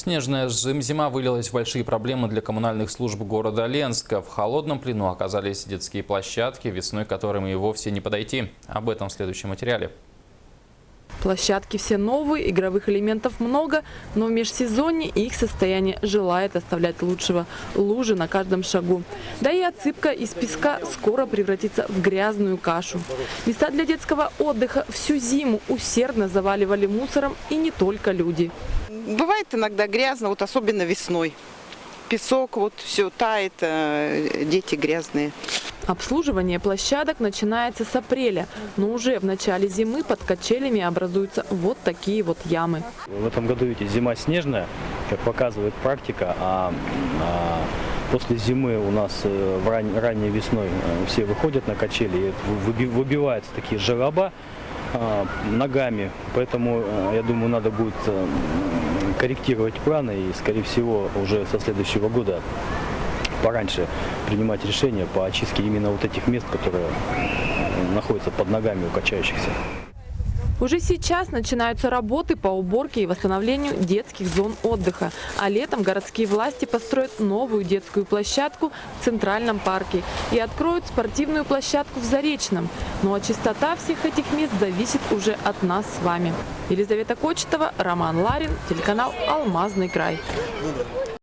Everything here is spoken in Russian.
Снежная зима вылилась в большие проблемы для коммунальных служб города Ленска. В холодном плену оказались детские площадки, весной которым и вовсе не подойти. Об этом в следующем материале. Площадки все новые, игровых элементов много, но в межсезонье их состояние желает оставлять лучшего. Лужи на каждом шагу. Да и отсыпка из песка скоро превратится в грязную кашу. Места для детского отдыха всю зиму усердно заваливали мусором, и не только люди. Бывает иногда грязно, вот особенно весной. Песок, вот все тает, дети грязные. Обслуживание площадок начинается с апреля, но уже в начале зимы под качелями образуются вот такие вот ямы. В этом году, видите, зима снежная, как показывает практика, а после зимы у нас ранней весной все выходят на качели, и выбиваются такие желоба ногами, поэтому, я думаю, надо будет корректировать планы и, скорее всего, уже со следующего года пораньше принимать решения по очистке именно вот этих мест, которые находятся под ногами у качающихся. Уже сейчас начинаются работы по уборке и восстановлению детских зон отдыха. А летом городские власти построят новую детскую площадку в Центральном парке и откроют спортивную площадку в Заречном. Ну а чистота всех этих мест зависит уже от нас с вами. Елизавета Кочетова, Роман Ларин, телеканал «Алмазный край».